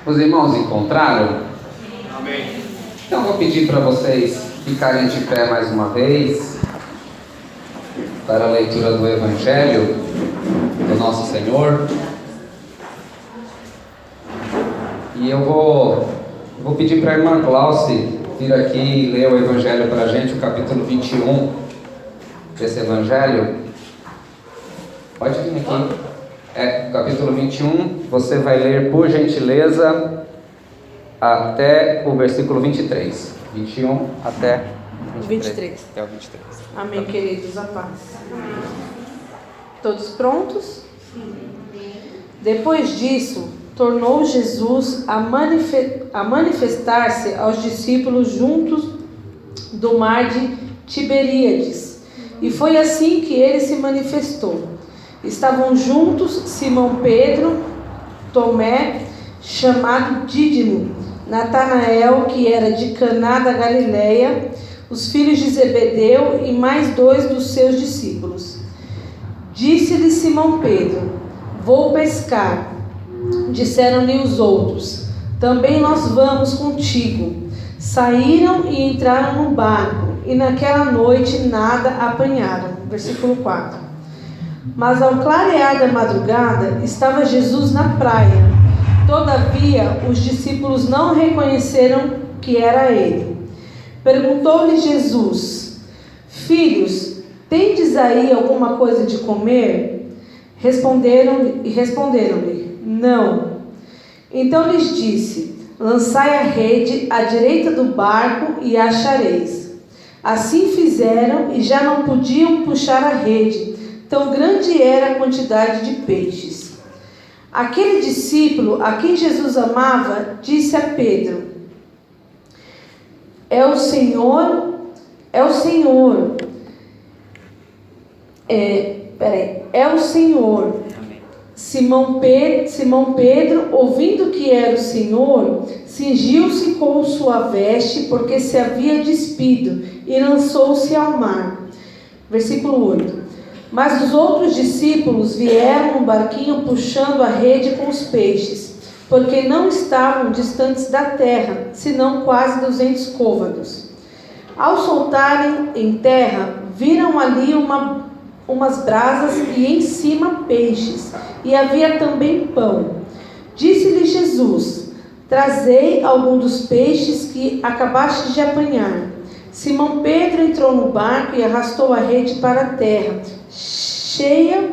Os irmãos encontraram? Amém. Então vou pedir para vocês ficarem de pé mais uma vez para a leitura do Evangelho do Nosso Senhor. E eu vou pedir para a irmã Glauce vir aqui e ler o Evangelho para a gente, o capítulo 21 desse Evangelho. Pode vir aqui. Capítulo 21, você vai ler, por gentileza, até o versículo 23. 21 até 23. Até o 23. Amém, queridos, a paz. Todos prontos? Depois disso, tornou Jesus a manifestar-se aos discípulos juntos do mar de Tiberíades. E foi assim que ele se manifestou. Estavam juntos Simão Pedro, Tomé, chamado Dídimo, Natanael, que era de Caná da Galileia, os filhos de Zebedeu e mais 2 dos seus discípulos. Disse-lhe Simão Pedro: vou pescar. Disseram-lhe os outros: também nós vamos contigo. Saíram e entraram no barco, e naquela noite nada apanharam. Versículo 4. Mas ao clarear da madrugada, estava Jesus na praia. Todavia, os discípulos não reconheceram que era ele. Perguntou-lhe Jesus: filhos, tendes aí alguma coisa de comer? Responderam-lhe: não. Então lhes disse: lançai a rede à direita do barco e a achareis. Assim fizeram e já não podiam puxar a rede, tão grande era a quantidade de peixes. Aquele discípulo a quem Jesus amava disse a Pedro: É o Senhor. Simão Pedro, ouvindo que era o Senhor, cingiu-se com sua veste, porque se havia despido, e lançou-se ao mar. Versículo 8. Mas os outros discípulos vieram no barquinho puxando a rede com os peixes, porque não estavam distantes da terra, senão quase 200 côvados. Ao soltarem em terra, viram ali umas brasas e em cima peixes, e havia também pão. Disse-lhe Jesus: trazei algum dos peixes que acabastes de apanhar. Simão Pedro entrou no barco e arrastou a rede para a terra, cheia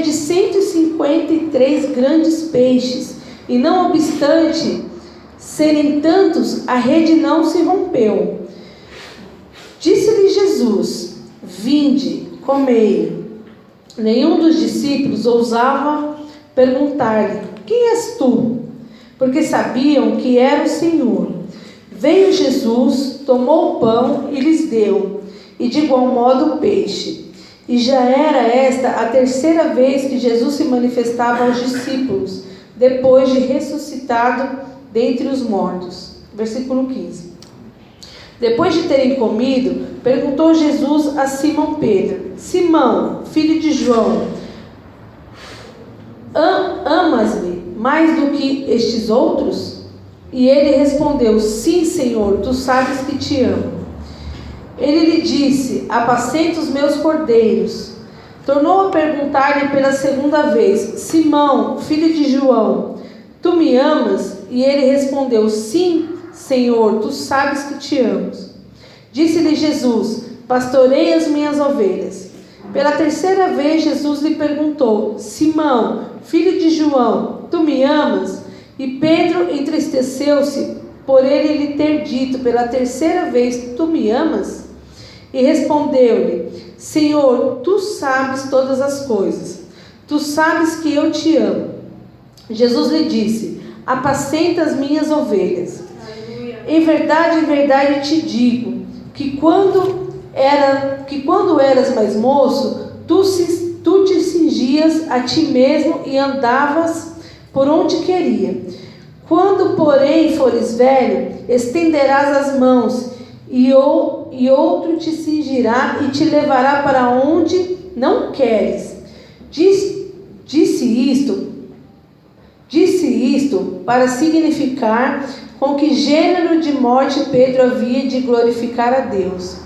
de 153 grandes peixes, e não obstante serem tantos, a rede não se rompeu. Disse-lhe Jesus: vinde, comei. Nenhum dos discípulos ousava perguntar-lhe: quem és tu? Porque sabiam que era o Senhor. Veio Jesus, tomou o pão e lhes deu, e de igual modo o peixe. E já era esta a terceira vez que Jesus se manifestava aos discípulos, depois de ressuscitado dentre os mortos. Versículo 15. Depois de terem comido, perguntou Jesus a Simão Pedro: Simão, filho de João, amas-me mais do que estes outros? E ele respondeu: sim, Senhor, tu sabes que te amo. Ele lhe disse: apacenta os meus cordeiros. Tornou a perguntar-lhe pela segunda vez: Simão, filho de João, tu me amas? E ele respondeu: sim, Senhor, tu sabes que te amo. Disse-lhe Jesus: pastorei as minhas ovelhas. Pela terceira vez Jesus lhe perguntou: Simão, filho de João, tu me amas? E Pedro entristeceu-se por ele lhe ter dito pela terceira vez: tu me amas? E respondeu-lhe: Senhor, tu sabes todas as coisas, tu sabes que eu te amo. Jesus lhe disse: apacenta as minhas ovelhas. Aleluia. Em verdade te digo que quando eras mais moço, tu te cingias a ti mesmo e andavas por onde queria. Quando, porém, fores velho, estenderás as mãos, e outro te cingirá e te levará para onde não queres. Disse isto para significar com que gênero de morte Pedro havia de glorificar a Deus.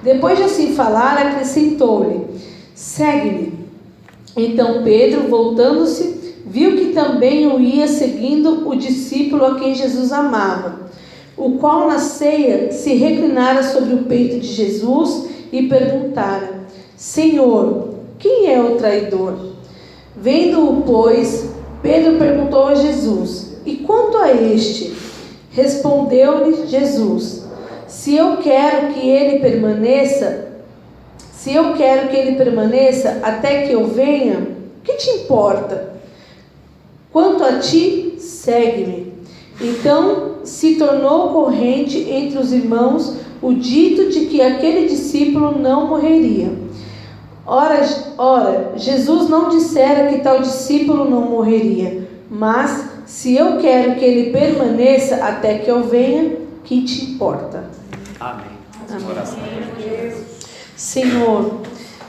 Depois de assim falar, acrescentou-lhe: segue-me. Então Pedro, voltando-se, viu que também o ia seguindo o discípulo a quem Jesus amava, o qual na ceia se reclinara sobre o peito de Jesus e perguntara: Senhor, quem é o traidor? Vendo-o, pois, Pedro perguntou a Jesus: e quanto a este? Respondeu-lhe Jesus: se eu quero que ele permaneça até que eu venha, que te importa? Quanto a ti, segue-me. Então se tornou corrente entre os irmãos o dito de que aquele discípulo não morreria. Ora, Jesus não dissera que tal discípulo não morreria, mas se eu quero que ele permaneça até que eu venha, que te importa? Amém. Amém. Senhor,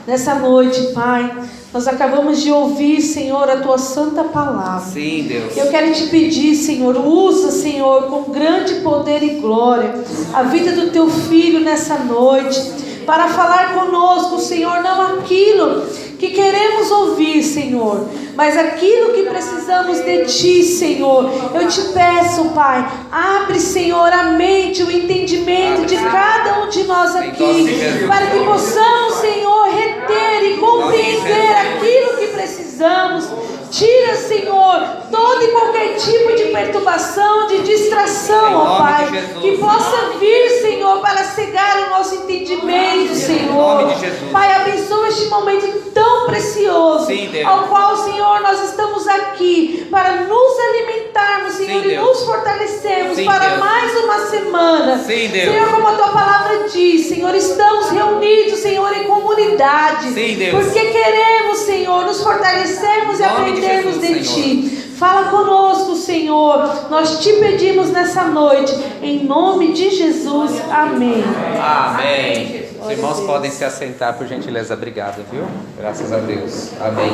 nessa noite, Pai, nós acabamos de ouvir, Senhor, a Tua santa palavra. Sim, Deus. Eu quero te pedir, Senhor, usa, Senhor, com grande poder e glória, a vida do Teu Filho nessa noite, para falar conosco, Senhor, não aquilo que queremos ouvir, Senhor, mas aquilo que precisamos de Ti, Senhor. Eu te peço, Pai, abre, Senhor, a mente, o entendimento de cada um de nós aqui, para que possamos, Senhor, reter e compreender aquilo que precisamos. Tira, Senhor, todo e qualquer tipo de perturbação, de distração, ó Pai, que possa vir, Senhor, para cegar o nosso entendimento, Senhor. Pai, abençoa este momento tão precioso, ao qual, Senhor, nós estamos aqui para nos alimentarmos, Senhor, e nos fortalecermos para mais uma semana. Senhor, como a Tua palavra diz, Senhor, estamos reunidos, Senhor, em comunidade, porque queremos, Senhor, nos fortalecermos e aprendermos de Ti. Fala conosco, Senhor, nós te pedimos nessa noite, em nome de Jesus, amém. Amém. Os irmãos podem se assentar, por gentileza. Obrigado, viu? Graças a Deus. Amém.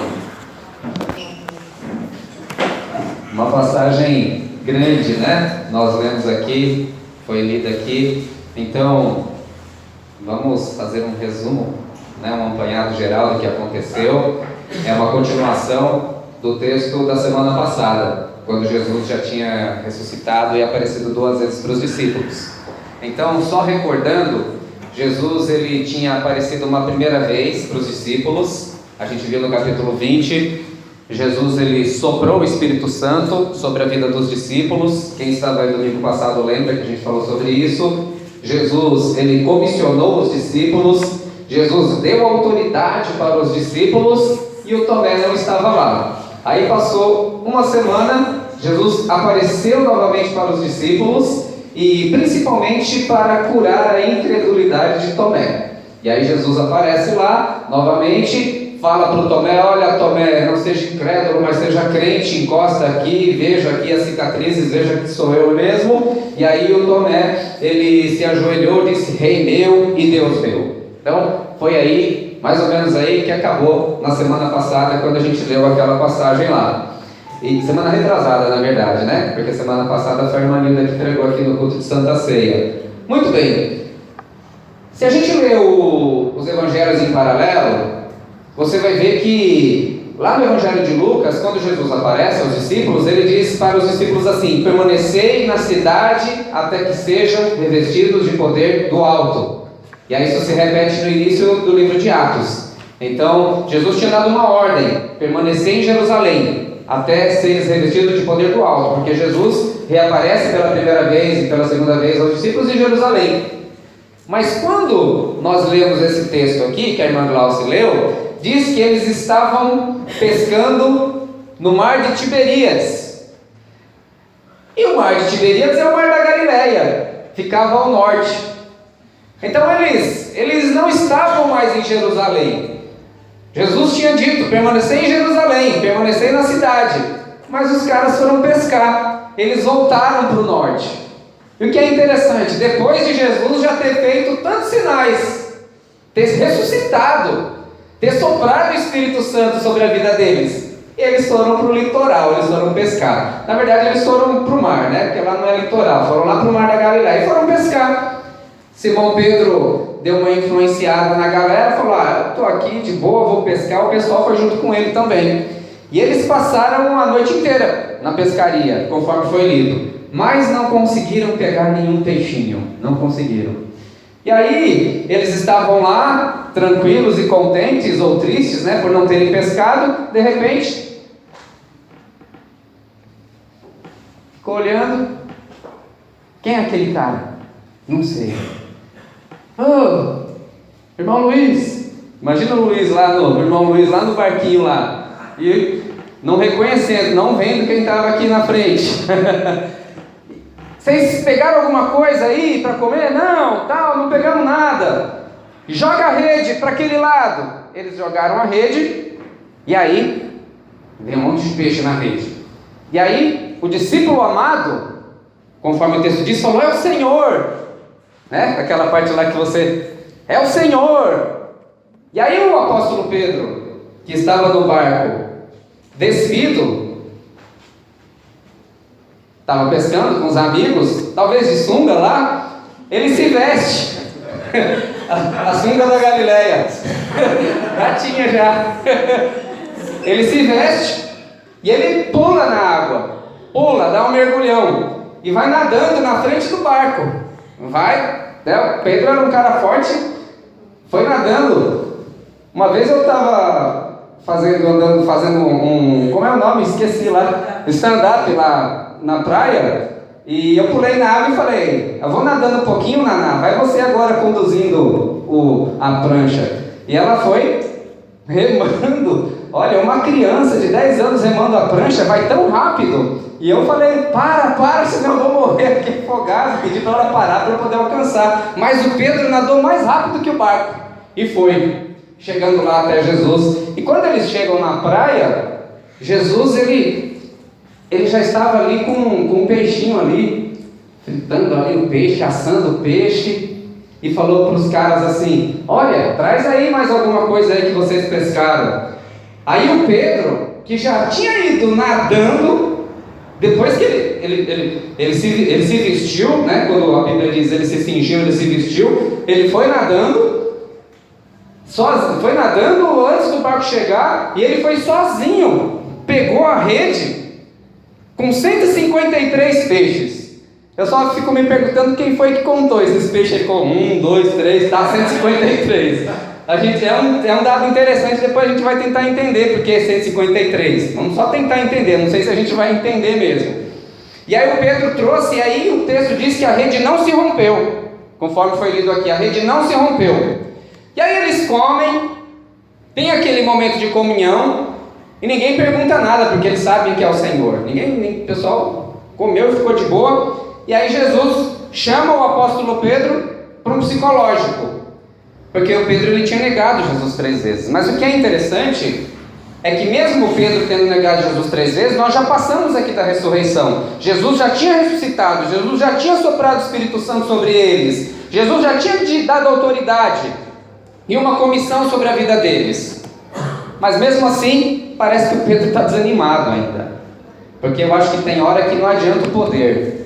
Uma passagem grande, né? Nós lemos aqui, foi lida aqui. Então, vamos fazer um resumo, né? Um apanhado geral do que aconteceu. É uma continuação do texto da semana passada, quando Jesus já tinha ressuscitado e aparecido 2 vezes para os discípulos. Então, só recordando, Jesus ele tinha aparecido uma primeira vez para os discípulos. A gente viu no capítulo 20, Jesus ele soprou o Espírito Santo sobre a vida dos discípulos. Quem estava aí domingo passado lembra que a gente falou sobre isso. Jesus ele comissionou os discípulos, Jesus deu autoridade para os discípulos e o Tomé não estava lá. Aí passou uma semana, Jesus apareceu novamente para os discípulos e principalmente para curar a incredulidade de Tomé. E aí Jesus aparece lá novamente, fala para o Tomé: olha, Tomé, não seja incrédulo, mas seja crente, encosta aqui, veja aqui as cicatrizes, veja que sou eu mesmo. E aí o Tomé, ele se ajoelhou, disse: Rei meu e Deus meu. Então foi aí, mais ou menos aí, que acabou na semana passada, quando a gente leu aquela passagem lá. E semana retrasada, na verdade, né? Porque semana passada foi a irmã Nilda que pregou aqui no culto de Santa Ceia. Muito bem. Se a gente lê os evangelhos em paralelo, você vai ver que lá no evangelho de Lucas, quando Jesus aparece aos discípulos, ele diz para os discípulos assim: permanecei na cidade até que sejam revestidos de poder do alto. E aí isso se repete no início do livro de Atos. Então, Jesus tinha dado uma ordem: permanecer em Jerusalém até seres revestidos de poder do alto, porque Jesus reaparece pela primeira vez e pela segunda vez aos discípulos em Jerusalém. Mas quando nós lemos esse texto aqui, que a irmã Glaucia leu, diz que eles estavam pescando no mar de Tiberíades. E o mar de Tiberíades é o mar da Galileia, ficava ao norte. Então eles não estavam mais em Jerusalém. Jesus tinha dito: permanecer em Jerusalém, permanecer na cidade. Mas os caras foram pescar, eles voltaram para o norte. E o que é interessante, depois de Jesus já ter feito tantos sinais, ter ressuscitado, ter soprado o Espírito Santo sobre a vida deles, Eles foram para o litoral, eles foram pescar. Na verdade, eles foram para o mar, né? Porque lá não é litoral. Foram lá para o mar da Galileia e foram pescar. Simão Pedro deu uma influenciada na galera, falou: eu estou aqui de boa, vou pescar. O pessoal foi junto com ele também. E eles passaram a noite inteira na pescaria, conforme foi lido. Mas não conseguiram pegar nenhum peixinho. Não conseguiram. E aí, eles estavam lá, tranquilos e contentes, ou tristes, né, por não terem pescado. De repente, ficou olhando. Quem é aquele cara? Não sei. Irmão Luiz. Imagina o Luiz lá, o irmão Luiz lá no barquinho lá. E não reconhecendo, não vendo quem estava aqui na frente. Vocês pegaram alguma coisa aí para comer? Não, não pegamos nada. Joga a rede para aquele lado. Eles jogaram a rede, e aí veio um monte de peixe na rede. E aí o discípulo amado, conforme o texto diz, falou: é o Senhor, né? Aquela parte lá que você, é o Senhor. E aí o apóstolo Pedro, que estava no barco, despido, estava pescando com os amigos, talvez de sunga lá, ele se veste, a sunga da Galileia, já tinha já, ele se veste, e ele pula na água, dá um mergulhão, e vai nadando na frente do barco, o Pedro era um cara forte, foi nadando. Uma vez eu estava fazendo como é o nome? Esqueci lá, stand-up lá na praia, e eu pulei na água e falei: eu vou nadando um pouquinho, Naná, vai você agora conduzindo a prancha. E ela foi remando. Olha, uma criança de 10 anos remando a prancha vai tão rápido. E eu falei: para, senão eu vou morrer aqui afogado. Pedi para ela parar para eu poder alcançar. Mas o Pedro nadou mais rápido que o barco e foi, chegando lá até Jesus. E quando eles chegam na praia, Jesus, ele já estava ali com um peixinho ali, fritando ali o peixe, assando o peixe, e falou para os caras assim: olha, traz aí mais alguma coisa aí que vocês pescaram. Aí o Pedro, que já tinha ido nadando, depois que ele se vestiu, né? Quando a Bíblia diz ele se cingiu, ele se vestiu, ele foi nadando antes do barco chegar, e ele foi sozinho, pegou a rede com 153 peixes. Eu só fico me perguntando quem foi que contou esses peixes. Ele ficou 1, 2, 3, 153. É um dado interessante, depois a gente vai tentar entender porque é 153. Vamos só tentar entender, não sei se a gente vai entender mesmo. E aí o Pedro trouxe, e aí o texto diz que a rede não se rompeu, conforme foi lido aqui, a rede não se rompeu. E aí eles comem, tem aquele momento de comunhão, e ninguém pergunta nada, porque eles sabem que é o Senhor. O pessoal comeu e ficou de boa. E aí Jesus chama o apóstolo Pedro para um psicológico, porque o Pedro ele tinha negado Jesus 3 vezes. Mas o que é interessante é que mesmo o Pedro tendo negado Jesus 3 vezes, nós já passamos aqui da ressurreição. Jesus já tinha ressuscitado, Jesus já tinha soprado o Espírito Santo sobre eles, Jesus já tinha dado autoridade e uma comissão sobre a vida deles. Mas mesmo assim, parece que o Pedro está desanimado ainda, porque eu acho que tem hora que não adianta o poder,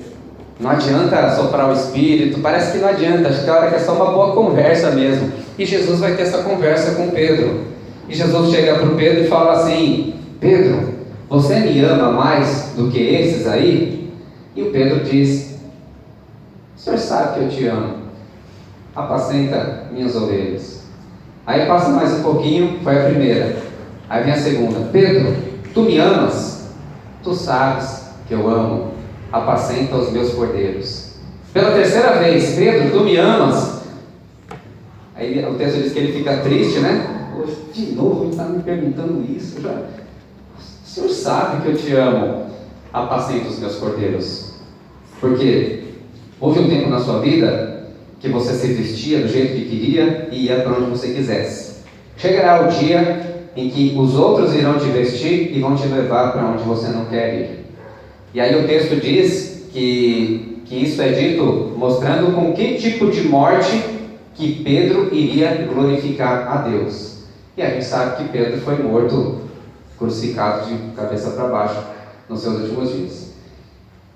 não adianta soprar o Espírito, parece que não adianta, acho que tem hora que é só uma boa conversa mesmo. E Jesus vai ter essa conversa com Pedro, e Jesus chega para o Pedro e fala assim: Pedro, você me ama mais do que esses aí? E o Pedro diz: o senhor sabe que eu te amo, apacenta minhas ovelhas. Aí passa mais um pouquinho, foi a primeira, aí vem a segunda: Pedro, tu me amas? Tu sabes que eu amo, apacenta os meus cordeiros. Pela terceira vez: Pedro, tu me amas? Aí o texto diz que ele fica triste, né? De novo ele está me perguntando isso. O senhor sabe que eu te amo, apacenta os meus cordeiros. Porque houve um tempo na sua vida que você se vestia do jeito que queria e ia para onde você quisesse. Chegará o dia em que os outros irão te vestir e vão te levar para onde você não quer ir. E aí o texto diz que isso é dito mostrando com que tipo de morte que Pedro iria glorificar a Deus. E a gente sabe que Pedro foi morto crucificado de cabeça para baixo nos seus últimos dias.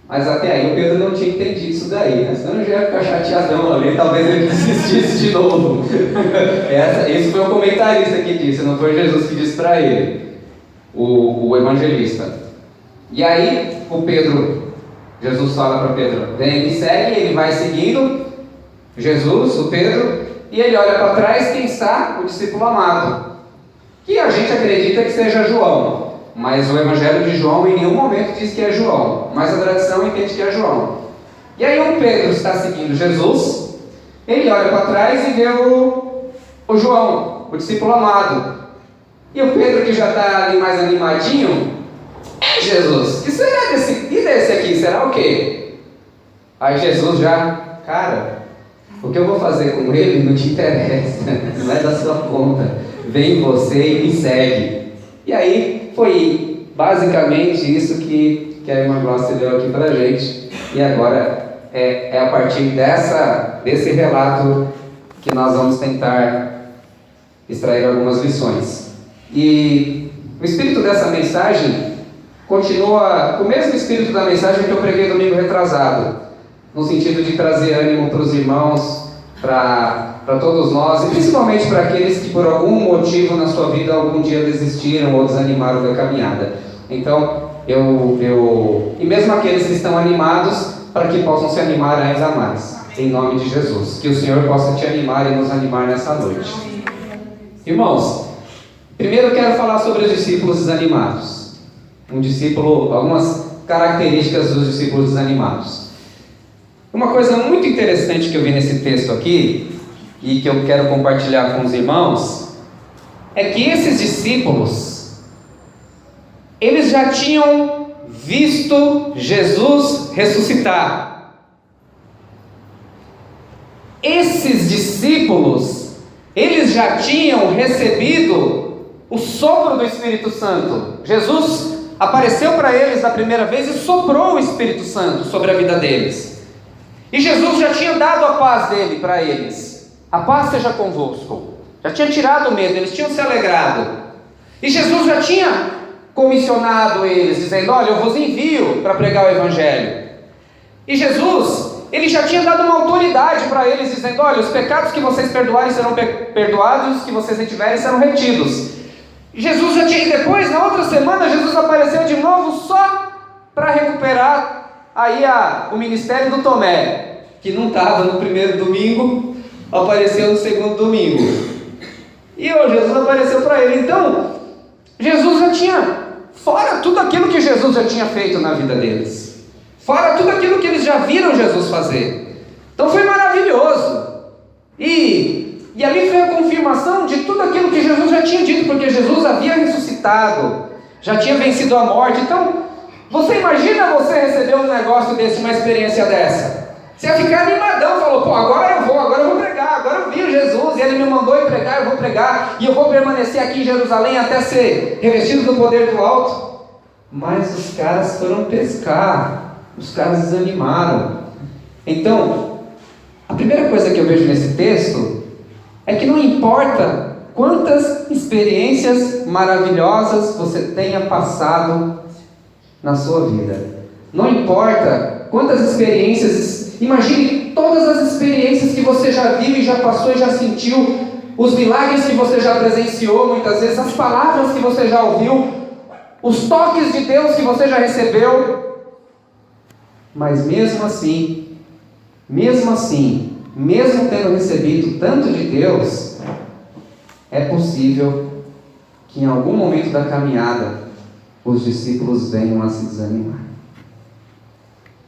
Mas até aí o Pedro não tinha entendido isso daí, né? Senão ele já ia ficar chateadão ali, talvez ele desistisse de novo. Esse foi o comentarista que disse, não foi Jesus que disse para ele, o evangelista. E aí Jesus fala para Pedro, vem, me segue, ele vai seguindo Jesus, o Pedro, e ele olha para trás, quem está? O discípulo amado, que a gente acredita que seja João. Mas o Evangelho de João em nenhum momento diz que é João, mas a tradição entende que é João. E aí o Pedro está seguindo Jesus, ele olha para trás e vê o João, o discípulo amado. E o Pedro, que já está ali mais animadinho, Jesus, que será desse aqui? Será o quê? Aí Jesus já, cara, o que eu vou fazer com ele não te interessa, não é da sua conta. Vem você e me segue. E aí foi basicamente isso que a irmã Glaucia deu aqui para a gente. E agora é a partir desse relato que nós vamos tentar extrair algumas lições. E o espírito dessa mensagem continua, o mesmo espírito da mensagem que eu preguei domingo retrasado, no sentido de trazer ânimo para os irmãos, para todos nós, e principalmente para aqueles que por algum motivo na sua vida algum dia desistiram ou desanimaram da caminhada. Então, e mesmo aqueles que estão animados, para que possam se animar ainda mais, em nome de Jesus. Que o Senhor possa te animar e nos animar nessa noite. Irmãos, primeiro eu quero falar sobre os discípulos desanimados. Algumas características dos discípulos desanimados. Uma coisa muito interessante que eu vi nesse texto aqui, e que eu quero compartilhar com os irmãos, é que esses discípulos, eles já tinham visto Jesus ressuscitar. Esses discípulos, eles já tinham recebido o sopro do Espírito Santo. Jesus apareceu para eles da primeira vez e soprou o Espírito Santo sobre a vida deles. E Jesus já tinha dado a paz dele para eles. A paz seja convosco. Já tinha tirado o medo, eles tinham se alegrado. E Jesus já tinha comissionado eles, dizendo, olha, eu vos envio para pregar o Evangelho. E Jesus, ele já tinha dado uma autoridade para eles, dizendo, olha, os pecados que vocês perdoarem serão perdoados, os que vocês retiverem serão retidos. E Jesus já tinha, e depois, na outra semana, Jesus apareceu de novo só para recuperar aí o ministério do Tomé, que não estava no primeiro domingo, apareceu no segundo domingo. E Jesus apareceu para ele. Então, Jesus já tinha, fora tudo aquilo que Jesus já tinha feito na vida deles, fora tudo aquilo que eles já viram Jesus fazer. Então foi maravilhoso. E ali foi a confirmação de tudo aquilo que Jesus já tinha dito, porque Jesus havia ressuscitado, já tinha vencido a morte. Então, você imagina você receber um negócio desse, uma experiência dessa? Você ia ficar animadão, falou, pô, agora eu vou pregar, agora eu vi Jesus, e ele me mandou ir pregar, eu vou pregar, e eu vou permanecer aqui em Jerusalém até ser revestido do poder do alto. Mas os caras foram pescar, os caras desanimaram. Então, a primeira coisa que eu vejo nesse texto é que não importa quantas experiências maravilhosas você tenha passado na sua vida, não importa quantas experiências, imagine todas as experiências que você já viu e já passou e já sentiu, os milagres que você já presenciou muitas vezes, as palavras que você já ouviu, os toques de Deus que você já recebeu, mas mesmo assim, mesmo tendo recebido tanto de Deus, é possível que em algum momento da caminhada os discípulos venham a se desanimar.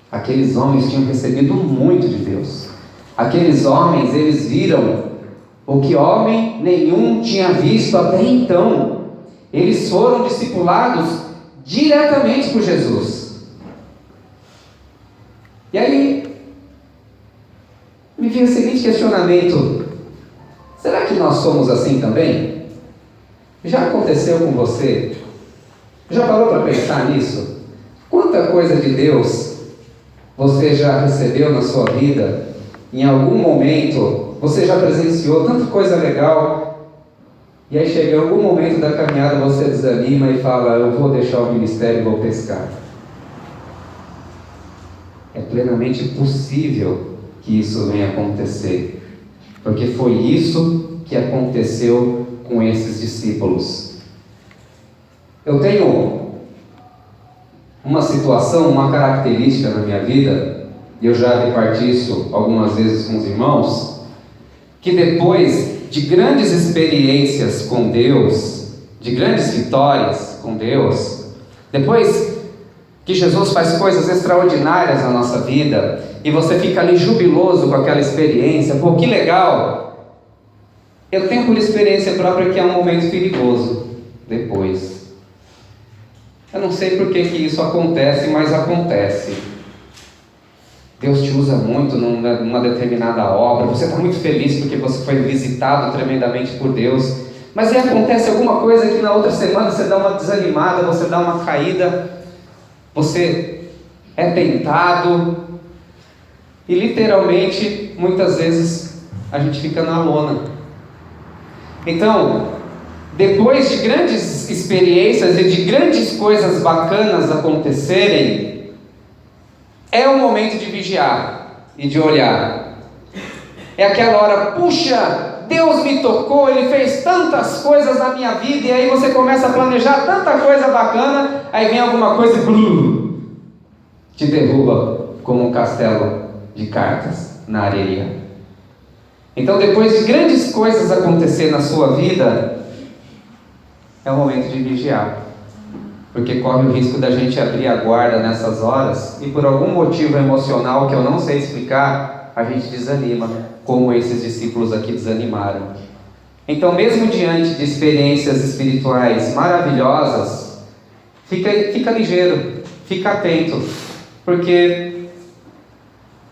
Aqueles homens tinham recebido muito de Deus. Aqueles homens, eles viram o que homem nenhum tinha visto até então. Eles foram discipulados diretamente por Jesus. E aí me veio o seguinte questionamento: será que nós somos assim também? Já aconteceu com você? Já parou para pensar nisso? Quanta coisa de Deus você já recebeu na sua vida? Em algum momento você já presenciou tanta coisa legal, E aí chega em algum momento da caminhada, você desanima e fala: eu vou deixar o ministério e vou pescar. É plenamente possível que isso venha acontecer, porque foi isso que aconteceu com esses discípulos. Eu tenho uma situação, uma característica na minha vida, e eu já reparti isso algumas vezes com os irmãos, que depois de grandes experiências com Deus, de grandes vitórias com Deus, depois que Jesus faz coisas extraordinárias na nossa vida, e você fica ali jubiloso com aquela experiência, pô, que legal! Eu tenho por experiência própria que é um momento perigoso depois. Eu não sei por que isso acontece, mas acontece. Deus te usa muito numa determinada obra, você está muito feliz porque você foi visitado tremendamente por Deus, mas aí acontece alguma coisa que na outra semana você dá uma desanimada, você dá uma caída, você é tentado, e literalmente, muitas vezes, a gente fica na lona. Então, depois de grandes experiências e de grandes coisas bacanas acontecerem, é o momento de vigiar e de olhar. É aquela hora: puxa, Deus me tocou, Ele fez tantas coisas na minha vida, e aí você começa a planejar tanta coisa bacana, aí vem alguma coisa e te derruba como um castelo de cartas na areia. Então, depois de grandes coisas acontecer na sua vida, é o momento de vigiar, porque corre o risco da gente abrir a guarda nessas horas, e por algum motivo emocional que eu não sei explicar, a gente desanima, como esses discípulos aqui desanimaram. Então, mesmo diante de experiências espirituais maravilhosas, fica ligeiro, fica atento, porque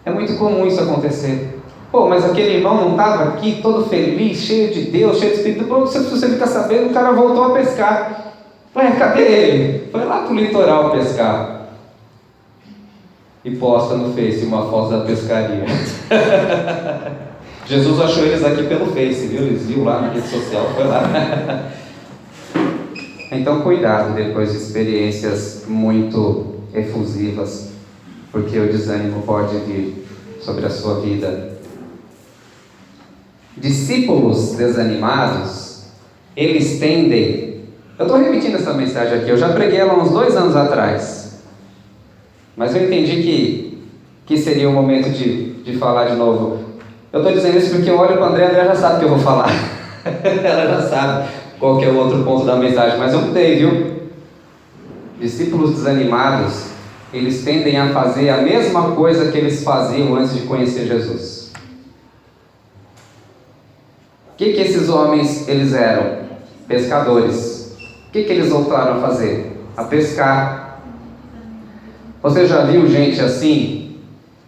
é muito comum isso acontecer. Pô, mas aquele irmão não estava aqui todo feliz, cheio de Deus, cheio de Espírito. Pô, se você fica sabendo, o cara voltou a pescar. Ué, cadê ele? Foi lá pro litoral pescar. E posta no Face uma foto da pescaria. Jesus achou eles aqui pelo Face, viu? Eles viu lá na rede social, foi lá. Então cuidado depois de experiências muito efusivas, porque o desânimo pode vir sobre a sua vida. Discípulos desanimados, eles tendem... Eu estou repetindo essa mensagem aqui, eu já preguei ela uns 2 anos atrás, mas eu entendi que seria o momento de falar de novo. Eu estou dizendo isso porque eu olho para a André já sabe o que eu vou falar. Ela já sabe qual que é o outro ponto da mensagem, mas eu mudei, viu? Discípulos desanimados, eles tendem a fazer a mesma coisa que eles faziam antes de conhecer Jesus. O que esses homens eles eram? Pescadores. O que eles voltaram a fazer? A pescar. Você já viu gente assim,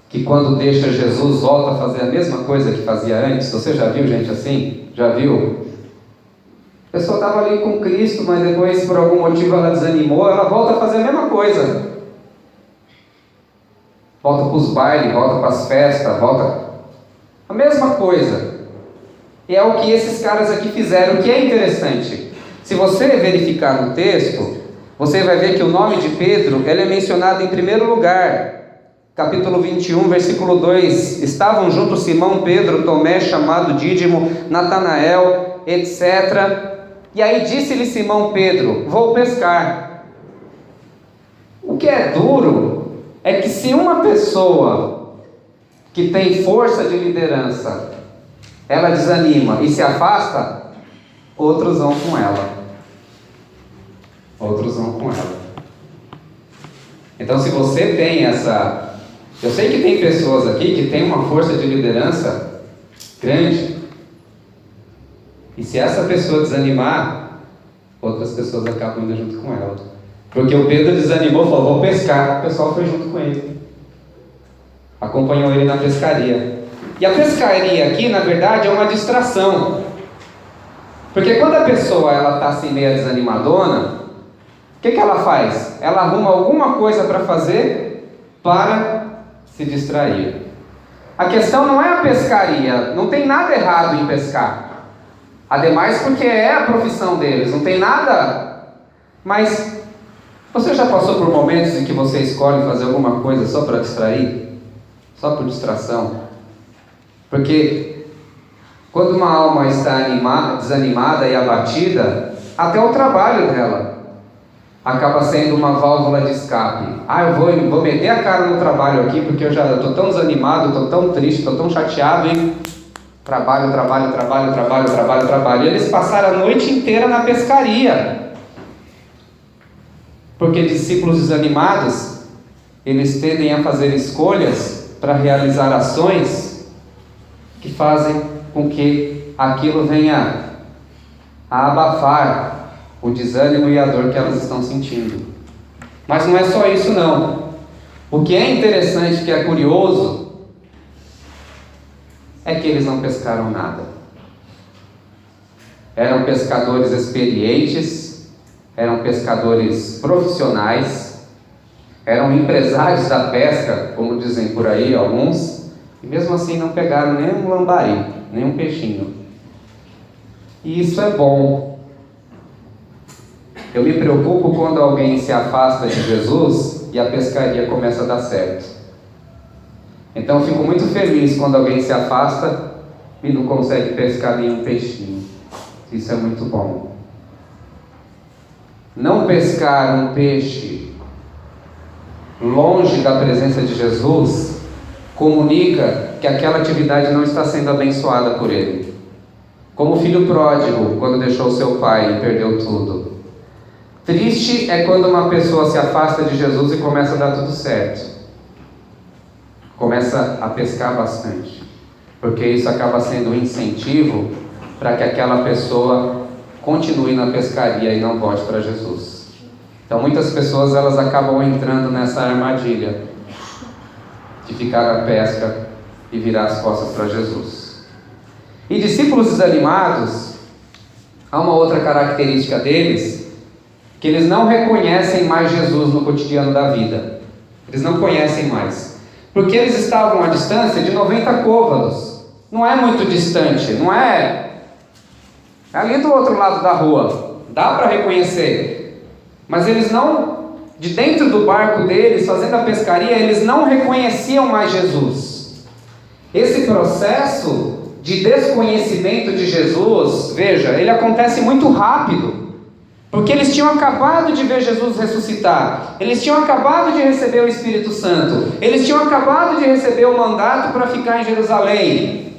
que quando deixa Jesus volta a fazer a mesma coisa que fazia antes? Você já viu gente assim? Já viu? A pessoa estava ali com Cristo, mas depois por algum motivo ela desanimou, ela volta a fazer a mesma coisa. Volta para os bailes, volta para as festas, volta... a mesma coisa. E é o que esses caras aqui fizeram, o que é interessante. Se você verificar no texto, você vai ver que o nome de Pedro, ele é mencionado em primeiro lugar. Capítulo 21, versículo 2. Estavam juntos Simão, Pedro, Tomé, chamado Dídimo, Natanael, etc. E aí disse-lhe Simão Pedro: vou pescar. O que é duro é que se uma pessoa que tem força de liderança, ela desanima e se afasta, outros vão com ela. Outros vão com ela. Então, se você tem essa... Eu sei que tem pessoas aqui que têm uma força de liderança grande. E se essa pessoa desanimar, outras pessoas acabam indo junto com ela. Porque o Pedro desanimou, falou: vou pescar. O pessoal foi junto com ele. Acompanhou ele na pescaria. E a pescaria aqui, na verdade, é uma distração. Porque quando a pessoa está assim meio desanimadona, o que ela faz? Ela arruma alguma coisa para fazer para se distrair. A questão não é a pescaria, não tem nada errado em pescar. Ademais, porque é a profissão deles, não tem nada. Mas você já passou por momentos em que você escolhe fazer alguma coisa só para distrair? Só por distração? Porque quando uma alma está desanimada e abatida, até o trabalho dela acaba sendo uma válvula de escape. Eu vou meter a cara no trabalho aqui, porque eu já estou tão desanimado, estou tão triste, estou tão chateado, e trabalho. E eles passaram a noite inteira na pescaria. Porque discípulos desanimados, eles tendem a fazer escolhas para realizar ações que fazem com que aquilo venha a abafar o desânimo e a dor que elas estão sentindo. Mas não é só isso não. O que é interessante, que é curioso, é que eles não pescaram nada. Eram pescadores experientes, eram pescadores profissionais, eram empresários da pesca, como dizem por aí alguns, e mesmo assim não pegaram nem um lambari, nem um peixinho. E isso é bom. Eu me preocupo quando alguém se afasta de Jesus e a pescaria começa a dar certo. Então eu fico muito feliz quando alguém se afasta e não consegue pescar nenhum peixinho. Isso é muito bom. Não pescar um peixe longe da presença de Jesus comunica que aquela atividade não está sendo abençoada por ele. Como o filho pródigo, quando deixou seu pai e perdeu tudo. Triste é quando uma pessoa se afasta de Jesus e começa a dar tudo certo. Começa a pescar bastante. Porque isso acaba sendo um incentivo para que aquela pessoa continue na pescaria e não volte para Jesus. Então muitas pessoas elas acabam entrando nessa armadilha de ficar na pesca e virar as costas para Jesus. E discípulos desanimados, há uma outra característica deles, que eles não reconhecem mais Jesus no cotidiano da vida. Eles não conhecem mais. Porque eles estavam à distância de 90 côvados. Não é muito distante, não é ali do outro lado da rua. Dá para reconhecer. Mas eles não, de dentro do barco deles, fazendo a pescaria, eles não reconheciam mais Jesus. Esse processo de desconhecimento de Jesus, veja, ele acontece muito rápido. Porque eles tinham acabado de ver Jesus ressuscitar. Eles tinham acabado de receber o Espírito Santo. Eles tinham acabado de receber o mandato para ficar em Jerusalém.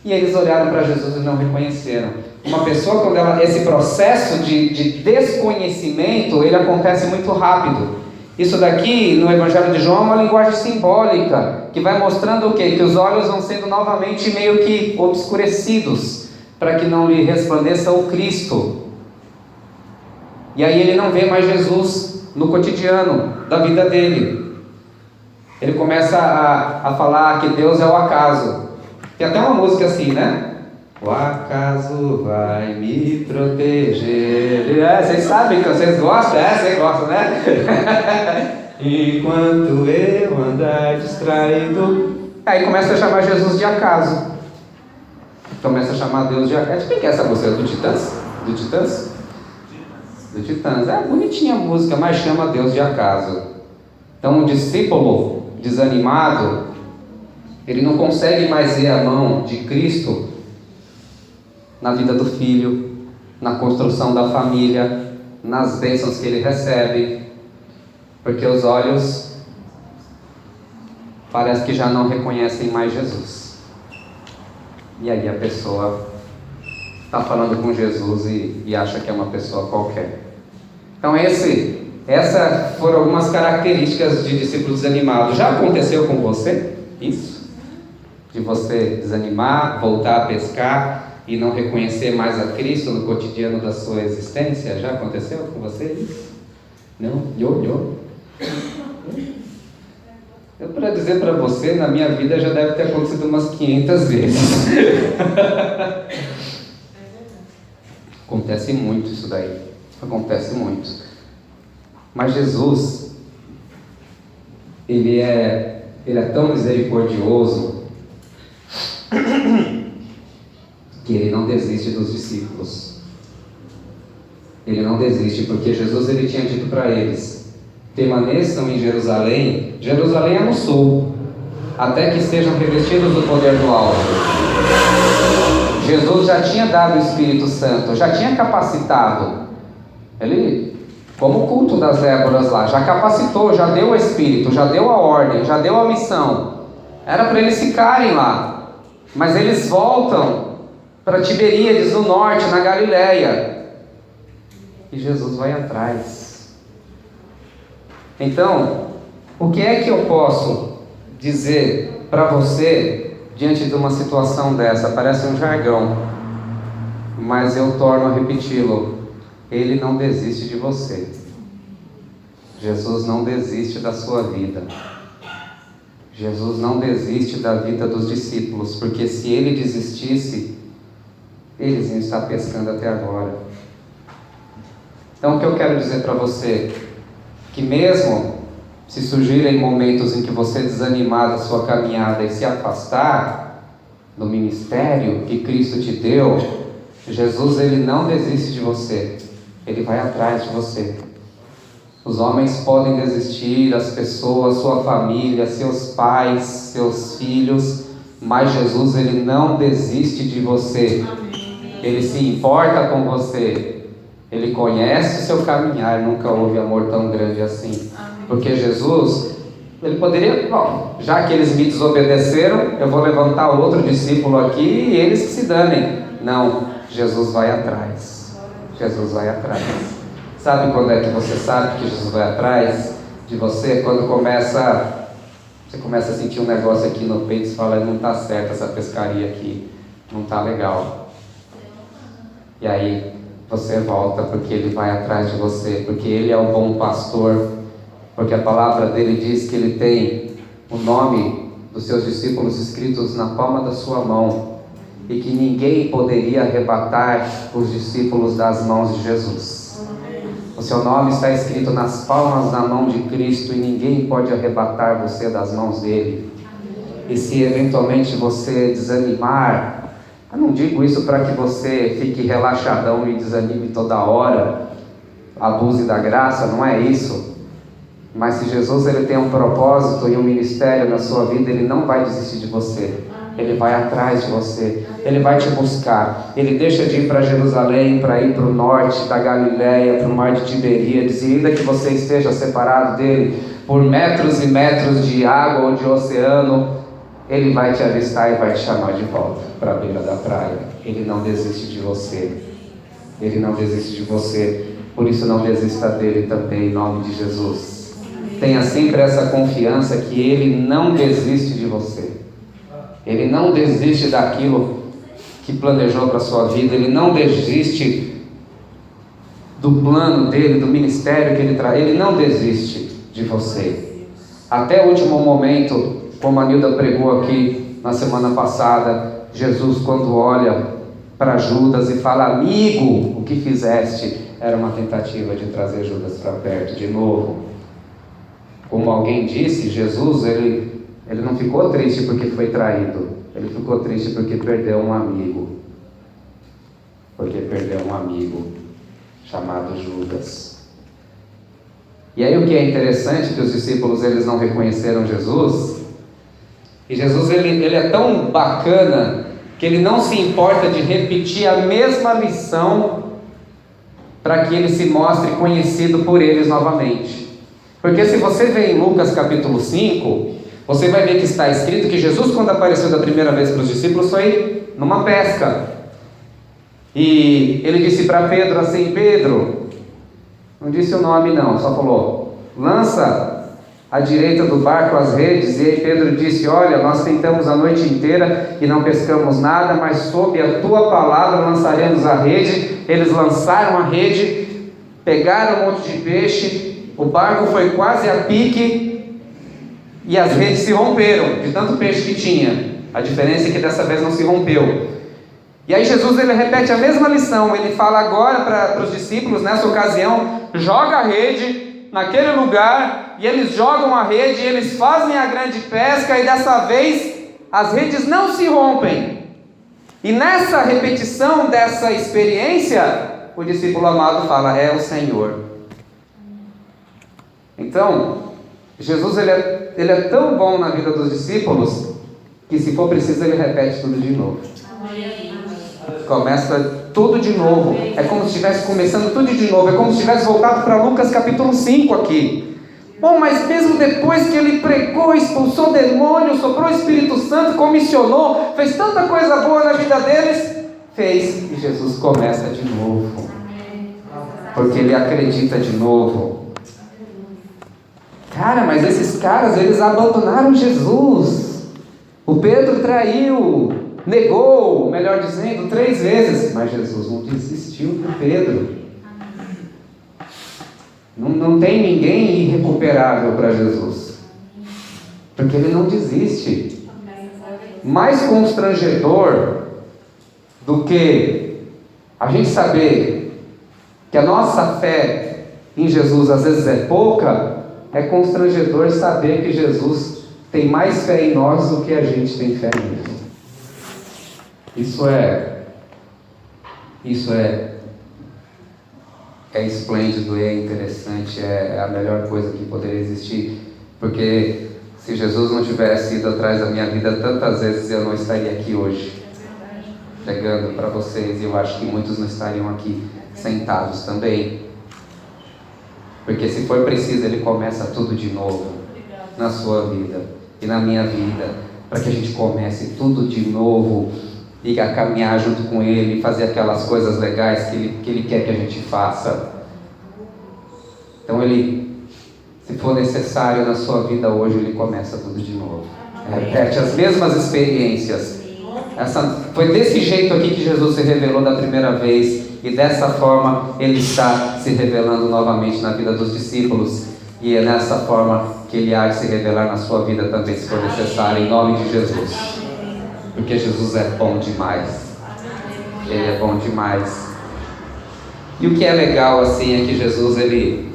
E eles olharam para Jesus e não reconheceram. Uma pessoa, quando esse processo de desconhecimento, ele acontece muito rápido. Isso daqui, no Evangelho de João, é uma linguagem simbólica, que vai mostrando o quê? Que os olhos vão sendo novamente meio que obscurecidos, para que não lhe resplandeça o Cristo. E aí ele não vê mais Jesus no cotidiano da vida dele. Ele começa a falar que Deus é o acaso. Tem até uma música assim, né? O acaso vai me proteger. Vocês sabem que vocês gostam? Vocês gostam, né? Enquanto eu andar distraído. Aí começa a chamar Jesus de acaso. Começa a chamar Deus de acaso. Quem que é essa música? Do Titãs? Do Titãs? Do Titãs. É bonitinha a música, mas chama Deus de acaso. Então um discípulo desanimado, ele não consegue mais ver a mão de Cristo na vida do filho, na construção da família, nas bênçãos que ele recebe, porque os olhos parece que já não reconhecem mais Jesus. E aí a pessoa está falando com Jesus e acha que é uma pessoa qualquer. Então essas foram algumas características de discípulos desanimados. Já aconteceu com você isso? De você desanimar, voltar a pescar e não reconhecer mais a Cristo no cotidiano da sua existência? Já aconteceu com você isso? Não? Eu, para dizer para você, na minha vida já deve ter acontecido umas 500 vezes. Acontece muito isso daí. Acontece muito. Mas Jesus, Ele é tão misericordioso que ele não desiste dos discípulos. Ele não desiste, porque Jesus ele tinha dito para eles: permaneçam em Jerusalém. Jerusalém é no sul, até que sejam revestidos do poder do alto. Jesus já tinha dado o Espírito Santo, já tinha capacitado. Ele, como o culto das Déboras lá, já capacitou, já deu o Espírito, já deu a ordem, já deu a missão. Era para eles ficarem lá, mas eles voltam para Tiberíades, no norte, na Galileia, e Jesus vai atrás. Então, o que é que eu posso dizer para você diante de uma situação dessa? Parece um jargão, mas eu torno a repeti-lo: Ele não desiste de você. Jesus não desiste da sua vida. Jesus não desiste da vida dos discípulos, porque se Ele desistisse, eles iam estar pescando até agora. Então o que eu quero dizer para você, que mesmo se surgirem momentos em que você desanimar da sua caminhada e se afastar do ministério que Cristo te deu, Jesus ele não desiste de você, Ele vai atrás de você. Os homens podem desistir, as pessoas, sua família, seus pais, seus filhos, mas Jesus ele não desiste de você. Ele se importa com você. Ele conhece o seu caminhar. Nunca houve amor tão grande assim. Porque Jesus, ele poderia, bom, já que eles me desobedeceram, eu vou levantar outro discípulo aqui e eles que se danem. Não, Jesus vai atrás. Jesus vai atrás. Sabe quando é que você sabe que Jesus vai atrás de você? Quando você começa a sentir um negócio aqui no peito e fala: não está certo essa pescaria aqui, não está legal. E aí você volta, porque Ele vai atrás de você, porque Ele é o bom pastor, porque a palavra dele diz que Ele tem o nome dos seus discípulos escritos na palma da sua mão, e que ninguém poderia arrebatar os discípulos das mãos de Jesus. O seu nome está escrito nas palmas da mão de Cristo, e ninguém pode arrebatar você das mãos dele. E se eventualmente você desanimar, eu não digo isso para que você fique relaxadão e desanime toda hora, abuse da graça, não é isso. Mas se Jesus ele tem um propósito e um ministério na sua vida, Ele não vai desistir de você. Ele vai atrás de você, Ele vai te buscar. Ele deixa de ir para Jerusalém para ir para o norte da Galileia, para o mar de Tiberíades, e ainda que você esteja separado dele por metros e metros de água ou de oceano, Ele vai te avistar e vai te chamar de volta para a beira da praia. Ele não desiste de você. Ele não desiste de você. Por isso não desista dele também, em nome de Jesus. Tenha sempre essa confiança que Ele não desiste de você. Ele não desiste daquilo que planejou para a sua vida. Ele não desiste do plano dele, do ministério que ele traz. Ele não desiste de você. Até o último momento, como a Nilda pregou aqui na semana passada, Jesus, quando olha para Judas e fala: amigo, o que fizeste? Era uma tentativa de trazer Judas para perto de novo. Como alguém disse, Jesus, ele não ficou triste porque foi traído. Ele ficou triste porque perdeu um amigo. Porque perdeu um amigo chamado Judas. E aí o que é interessante, que os discípulos eles não reconheceram Jesus. E Jesus ele é tão bacana que Ele não se importa de repetir a mesma lição para que Ele se mostre conhecido por eles novamente. Porque se você vê em Lucas capítulo 5, você vai ver que está escrito que Jesus, quando apareceu da primeira vez para os discípulos, foi numa pesca. E Ele disse para Pedro assim: Pedro, não disse o nome não, só falou: lança à direita do barco as redes. E aí Pedro disse: olha, nós tentamos a noite inteira e não pescamos nada, mas sob a tua palavra lançaremos a rede. Eles lançaram a rede, pegaram um monte de peixe, o barco foi quase a pique e as redes se romperam de tanto peixe que tinha. A diferença é que dessa vez não se rompeu. E aí Jesus ele repete a mesma lição. Ele fala agora para os discípulos, nessa ocasião: joga a rede naquele lugar. E eles jogam a rede, e eles fazem a grande pesca, e dessa vez as redes não se rompem. E nessa repetição dessa experiência, o discípulo amado fala: é o Senhor. Então, Jesus ele é tão bom na vida dos discípulos que, se for preciso, ele repete tudo de novo. Começa tudo de novo. É como se estivesse começando tudo de novo. É como se tivesse voltado para Lucas capítulo 5 aqui. Bom, mas mesmo depois que ele pregou, expulsou demônio, soprou o Espírito Santo, comissionou, fez tanta coisa boa na vida deles, fez, e Jesus começa de novo. Porque ele acredita de novo. Cara, mas esses caras, eles abandonaram Jesus. O Pedro traiu, negou, melhor dizendo, 3 vezes. Mas Jesus não desistiu do Pedro. Não tem ninguém irrecuperável para Jesus. Porque ele não desiste. Mais constrangedor do que a gente saber que a nossa fé em Jesus às vezes é pouca, é constrangedor saber que Jesus tem mais fé em nós do que a gente tem fé nele. Isso é esplêndido, é interessante, é a melhor coisa que poderia existir, porque se Jesus não tivesse ido atrás da minha vida tantas vezes, eu não estaria aqui hoje pregando para vocês, e eu acho que muitos não estariam aqui sentados também, porque se for preciso, ele começa tudo de novo na sua vida e na minha vida, para que a gente comece tudo de novo e a caminhar junto com ele, fazer aquelas coisas legais que ele quer que a gente faça. Então se for necessário na sua vida hoje, ele começa tudo de novo. Repete as mesmas experiências. Foi desse jeito aqui que Jesus se revelou da primeira vez, e dessa forma ele está se revelando novamente na vida dos discípulos, e é nessa forma que ele há de se revelar na sua vida também, se for necessário, em nome de Jesus. Porque Jesus é bom demais. Ele é bom demais. E o que é legal assim é que Jesus ele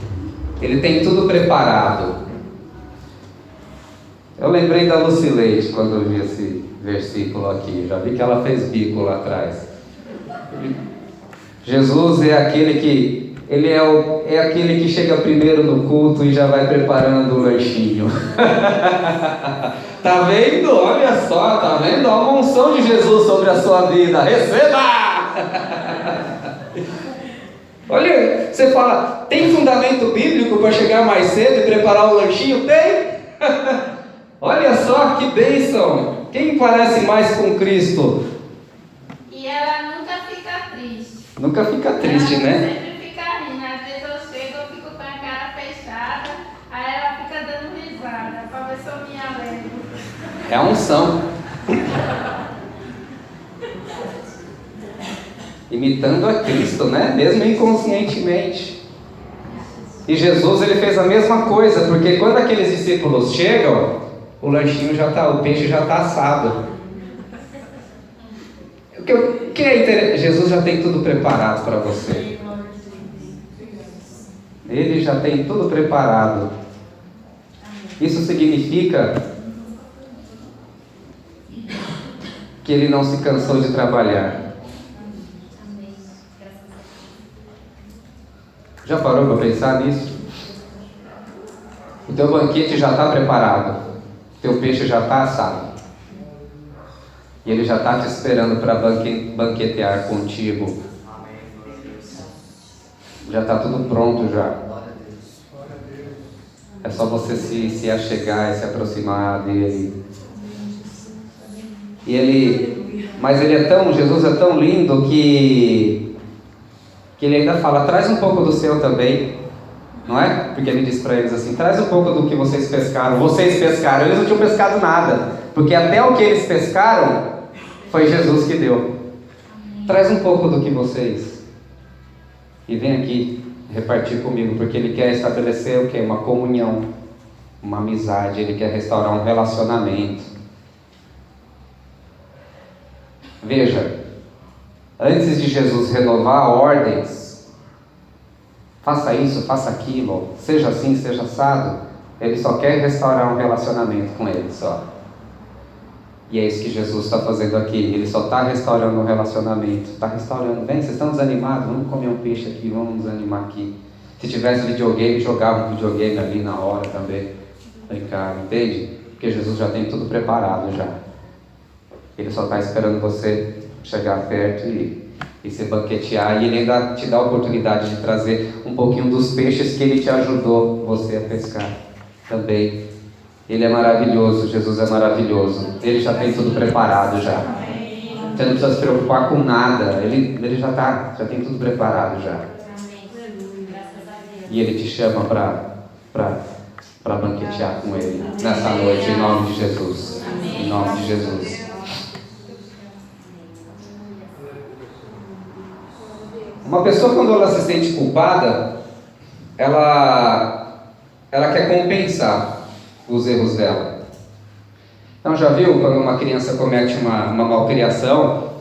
tem tudo preparado. Eu lembrei da Lucileide quando eu vi esse versículo aqui. Já vi que ela fez bico lá atrás. Jesus é aquele que é aquele que chega primeiro no culto e já vai preparando o lanchinho. Tá vendo? Olha só, tá vendo? A unção de Jesus sobre a sua vida. Receba! Olha, você fala, tem fundamento bíblico para chegar mais cedo e preparar o lanchinho? Tem! Olha só que bênção! Quem parece mais com Cristo? E ela nunca fica triste. Nunca fica triste, ela né? Sempre fica rindo. Às vezes eu chego, eu fico com a cara fechada, aí ela fica dando risada, para ver se eu me alegro. É a unção. Imitando a Cristo, né? Mesmo inconscientemente. E Jesus ele fez a mesma coisa, porque quando aqueles discípulos chegam, o lanchinho já está, o peixe já está assado. O que é interessante? Jesus já tem tudo preparado para você. Ele já tem tudo preparado. Isso significa que ele não se cansou de trabalhar. Já parou para pensar nisso? O teu banquete já está preparado. O teu peixe já está assado. E ele já está te esperando para banquetear contigo. Já está tudo pronto já. É só você se achegar e se aproximar dele. Mas Jesus é tão lindo que ele ainda fala, traz um pouco do seu também, não é? Porque ele diz para eles assim, traz um pouco do que vocês pescaram. Vocês pescaram, eles não tinham pescado nada, porque até o que eles pescaram foi Jesus que deu. Traz um pouco do que vocês e vem aqui repartir comigo, porque ele quer estabelecer o quê? Uma comunhão, uma amizade, ele quer restaurar um relacionamento. Veja, antes de Jesus renovar ordens, faça isso, faça aquilo, seja assim, seja assado, ele só quer restaurar um relacionamento com ele só. E é isso que Jesus está fazendo aqui. Ele só está restaurando o relacionamento. Está restaurando. Vem, vocês estão desanimados? Vamos comer um peixe aqui, vamos nos animar aqui. Se tivesse videogame, jogava um videogame ali na hora também. Vem cá, entende? Porque Jesus já tem tudo preparado já. Ele só está esperando você chegar perto e se banquetear. E Ele ainda te dá a oportunidade de trazer um pouquinho dos peixes que Ele te ajudou você a pescar também. Ele é maravilhoso, Jesus é maravilhoso. Ele já tem tudo preparado já. Você não precisa se preocupar com nada. Ele já tem tudo preparado já. E Ele te chama para banquetear com Ele nessa noite, em nome de Jesus. Em nome de Jesus. Uma pessoa, quando ela se sente culpada, ela quer compensar os erros dela. Então, já viu quando uma criança comete uma malcriação,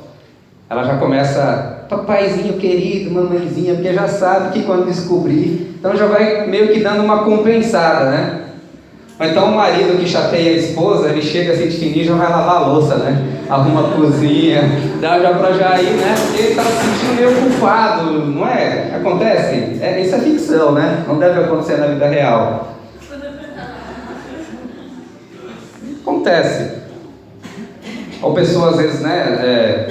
ela já começa, papaizinho querido, mamãezinha, porque já sabe que quando descobrir, então já vai meio que dando uma compensada, né? Ou então o marido que chateia a esposa, ele chega assim de fininho e já vai lavar a louça, né? Arruma a cozinha, dá já pra já ir, né? Porque ele tá se sentindo meio culpado, não é? Acontece? Isso é ficção, né? Não deve acontecer na vida real. Acontece. Ou pessoa às vezes, né?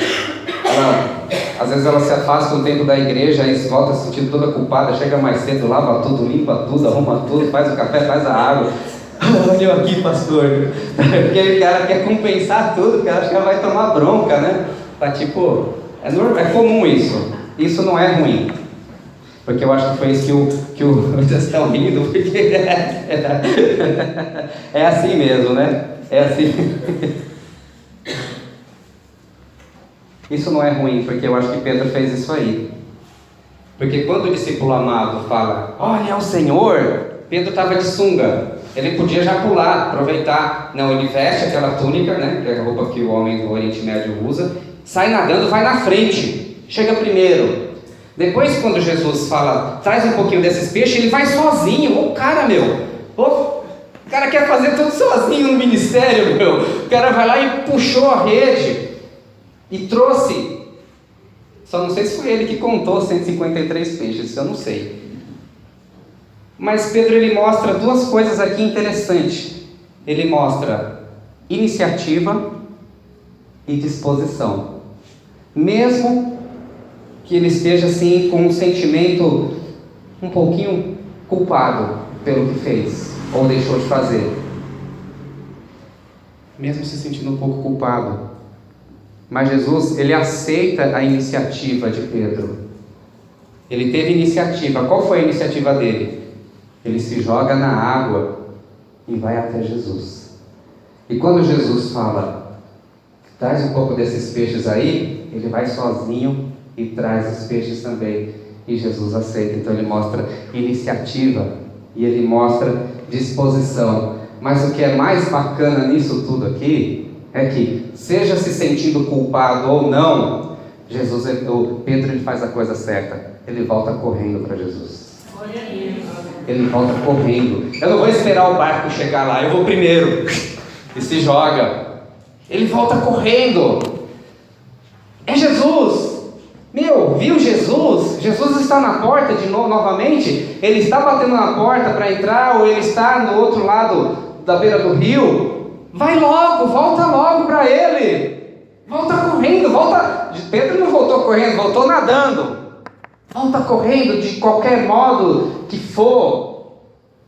Às vezes ela se afasta um tempo da igreja e volta se sentindo toda culpada, chega mais cedo, lava tudo, limpa tudo, arruma tudo, faz o café, faz a água. Olha eu aqui, pastor. Porque o cara quer compensar tudo, porque acha que ela vai tomar bronca, né? Tá tipo, é comum isso. Isso não é ruim. Porque eu acho que foi isso que vocês estão rindo, porque é assim mesmo, né? É assim. Isso não é ruim, porque eu acho que Pedro fez isso aí. Porque quando o discípulo amado fala, olha, é o Senhor, Pedro estava de sunga. Ele podia já pular, aproveitar. Não, ele veste aquela túnica, né? Que é a roupa que o homem do Oriente Médio usa. Sai nadando, vai na frente. Chega primeiro. Depois, quando Jesus fala, traz um pouquinho desses peixes, ele vai sozinho. Ô cara, meu. O cara quer fazer tudo sozinho no ministério, meu. O cara vai lá e puxou a rede. E trouxe. Só não sei se foi ele que contou 153 peixes, isso eu não sei. Mas Pedro, ele mostra duas coisas aqui interessantes. Ele mostra iniciativa e disposição. Mesmo que ele esteja assim com um sentimento um pouquinho culpado pelo que fez ou deixou de fazer. Mesmo se sentindo um pouco culpado. Mas Jesus, ele aceita a iniciativa de Pedro. Ele teve iniciativa. Qual foi a iniciativa dele? Ele se joga na água e vai até Jesus. E quando Jesus fala, traz um pouco desses peixes aí, ele vai sozinho e traz os peixes também. E Jesus aceita. Então ele mostra iniciativa e ele mostra disposição. Mas o que é mais bacana nisso tudo aqui é que, seja se sentindo culpado ou não, Pedro, ele faz a coisa certa. Ele volta correndo para Jesus. Ele volta correndo. Eu não vou esperar o barco chegar lá, eu vou primeiro. E se joga. Ele volta correndo. É Jesus. Meu, viu Jesus? Jesus está na porta de novo, novamente. Ele está batendo na porta para entrar, ou ele está no outro lado da beira do rio. Vai logo, volta logo para ele. Volta correndo, volta. Pedro não voltou correndo, voltou nadando. Volta correndo de qualquer modo que for.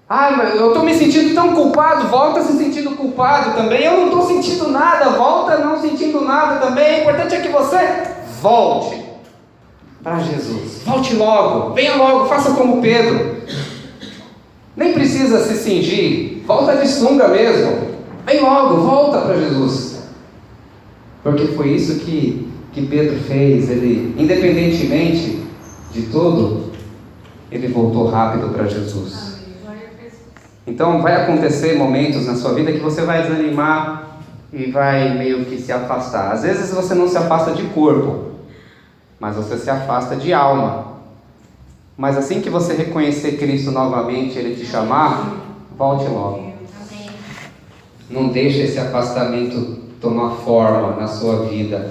Ai, eu estou me sentindo tão culpado. Volta se sentindo culpado também. Eu não estou sentindo nada. Volta não sentindo nada também. O importante é que você volte para Jesus. Volte logo, venha logo, faça como Pedro. Nem precisa se cingir. Volta de sunga mesmo. Vem logo, volta para Jesus. Porque foi isso que Pedro fez. Ele, independentemente de tudo, ele voltou rápido para Jesus. Então vai acontecer momentos na sua vida que você vai desanimar e vai meio que se afastar. Às vezes você não se afasta de corpo, mas você se afasta de alma. Mas assim que você reconhecer Cristo novamente, Ele te chamar, volte logo. Não deixe esse afastamento tomar forma na sua vida,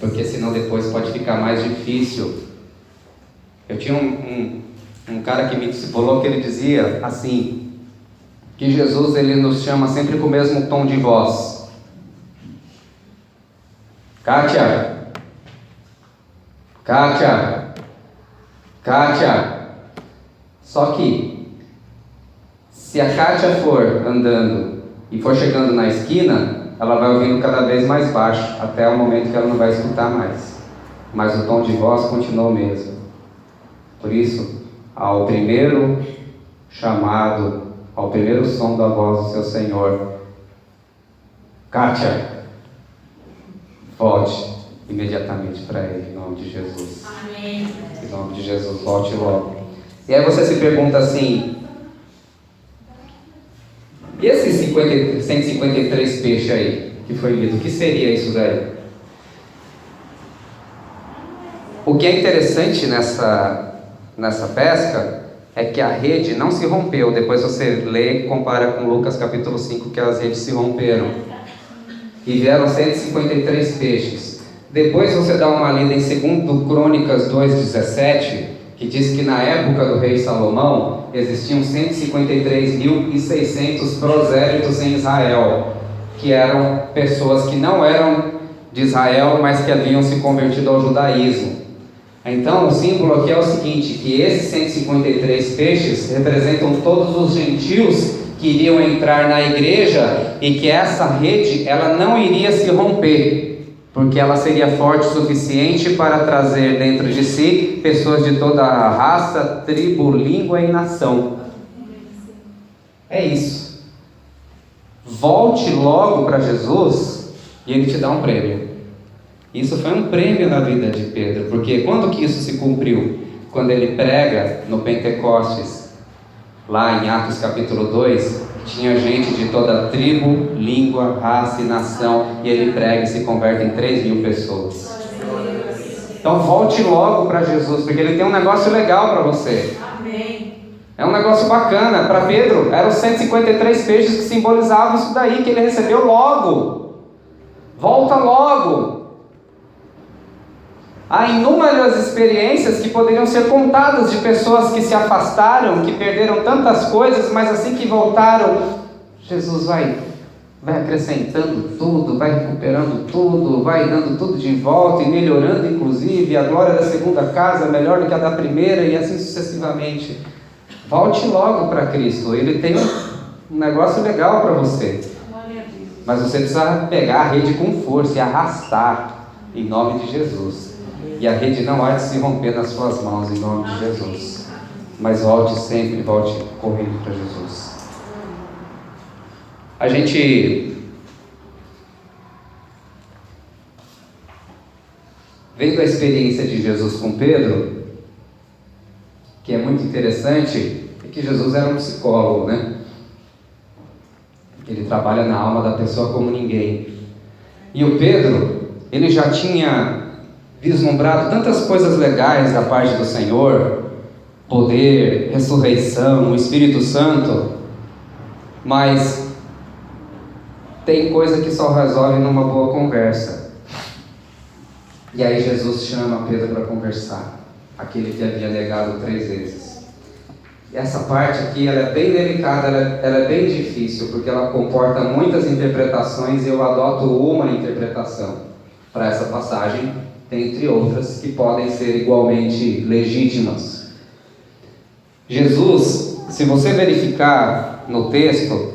porque senão depois pode ficar mais difícil. Eu tinha um cara que me discipulou que ele dizia assim, que Jesus ele nos chama sempre com o mesmo tom de voz. Kátia, Kátia, Kátia. Só que, se a Kátia for andando e for chegando na esquina, ela vai ouvindo cada vez mais baixo, até o momento que ela não vai escutar mais. Mas o tom de voz continua o mesmo. Por isso, ao primeiro chamado, ao primeiro som da voz do seu Senhor, Kátia, volte imediatamente para Ele, em nome de Jesus. Amém. Em nome de Jesus, volte logo. E aí você se pergunta assim, e esses 153 peixes aí, que foi lido, o que seria isso daí? O que é interessante nessa pesca é que a rede não se rompeu. Depois você lê e compara com Lucas capítulo 5, que as redes se romperam. E vieram 153 peixes. Depois você dá uma lida em 2 Crônicas 2,17, que diz que na época do rei Salomão existiam 153.600 prosélitos em Israel, que eram pessoas que não eram de Israel, mas que haviam se convertido ao judaísmo. Então o símbolo aqui é o seguinte, que esses 153 peixes representam todos os gentios que iriam entrar na igreja, e que essa rede ela não iria se romper, porque ela seria forte o suficiente para trazer dentro de si pessoas de toda a raça, tribo, língua e nação. É isso. Volte logo para Jesus e Ele te dá um prêmio. Isso foi um prêmio na vida de Pedro, porque quando que isso se cumpriu? Quando ele prega no Pentecostes, lá em Atos capítulo 2, tinha gente de toda tribo, língua, raça e nação, e ele prega e se converte em 3.000 pessoas. Então volte logo para Jesus, porque Ele tem um negócio legal para você. É um negócio bacana. Para Pedro, eram os 153 peixes que simbolizavam isso daí, que ele recebeu logo. Volta logo. Há inúmeras experiências que poderiam ser contadas de pessoas que se afastaram, que perderam tantas coisas, mas assim que voltaram, Jesus vai acrescentando tudo, vai recuperando tudo, vai dando tudo de volta e melhorando inclusive. A glória da segunda casa é melhor do que a da primeira, e assim sucessivamente. Volte logo para Cristo, Ele tem um negócio legal para você, mas você precisa pegar a rede com força e arrastar em nome de Jesus. E a rede não há de se romper nas suas mãos, em nome de Jesus. Mas volte sempre, volte correndo para Jesus. A gente, vendo a experiência de Jesus com Pedro, que é muito interessante, é que Jesus era um psicólogo, né? Ele trabalha na alma da pessoa como ninguém. E o Pedro, ele já tinha vislumbrado tantas coisas legais da parte do Senhor, poder, ressurreição, o Espírito Santo, mas tem coisa que só resolve numa boa conversa. E aí Jesus chama Pedro para conversar, aquele que havia negado 3 vezes. E essa parte aqui, ela é bem delicada, ela é bem difícil, porque ela comporta muitas interpretações, e eu adoto uma interpretação para essa passagem, entre outras que podem ser igualmente legítimas. Jesus, se você verificar no texto,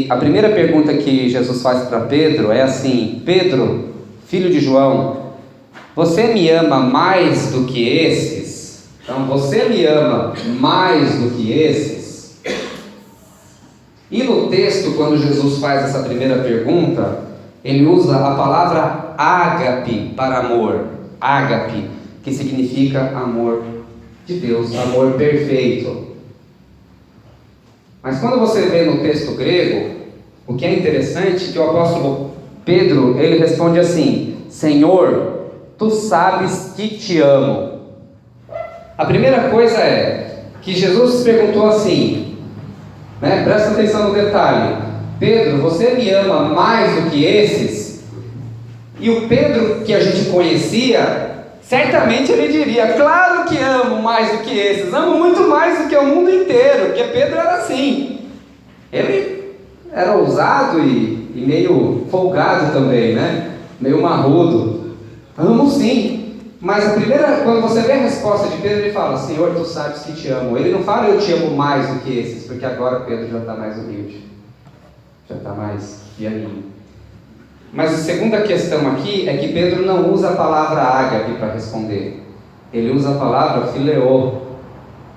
a primeira pergunta que Jesus faz para Pedro é assim: Pedro, filho de João, você me ama mais do que esses? Então, você me ama mais do que esses? E no texto, quando Jesus faz essa primeira pergunta, ele usa a palavra ágape para amor. Ágape, que significa amor de Deus, amor perfeito. Mas quando você vê no texto grego, o que é interessante é que o apóstolo Pedro, ele responde assim: Senhor, tu sabes que te amo. A primeira coisa é que Jesus perguntou assim, né? Presta atenção no detalhe: Pedro, você me ama mais do que esses? E o Pedro que a gente conhecia, certamente ele diria, claro que amo mais do que esses, amo muito mais do que o mundo inteiro, porque Pedro era assim. Ele era ousado e meio folgado também, né? Meio marrudo. Amo sim. Mas quando você vê a resposta de Pedro, ele fala, Senhor, tu sabes que te amo. Ele não fala, eu te amo mais do que esses, porque agora Pedro já está mais humilde, já está mais pianinho. Mas a segunda questão aqui é que Pedro não usa a palavra ágape para responder. Ele usa a palavra fileô,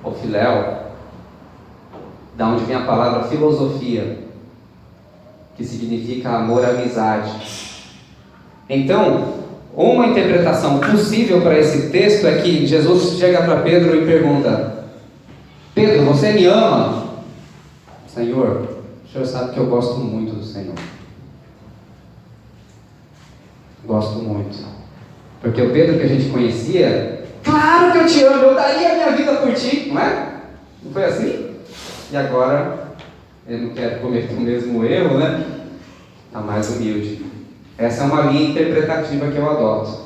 ou filéu, da onde vem a palavra filosofia, que significa amor, amizade. Então, uma interpretação possível para esse texto é que Jesus chega para Pedro e pergunta, Pedro, você me ama? Senhor, o Senhor sabe que eu gosto muito do Senhor. Gosto muito. Porque o Pedro que a gente conhecia, claro que eu te amo, eu daria a minha vida por ti, não é? Não foi assim? E agora, ele não quer cometer o mesmo erro, né? Está mais humilde. Essa é uma linha interpretativa que eu adoto.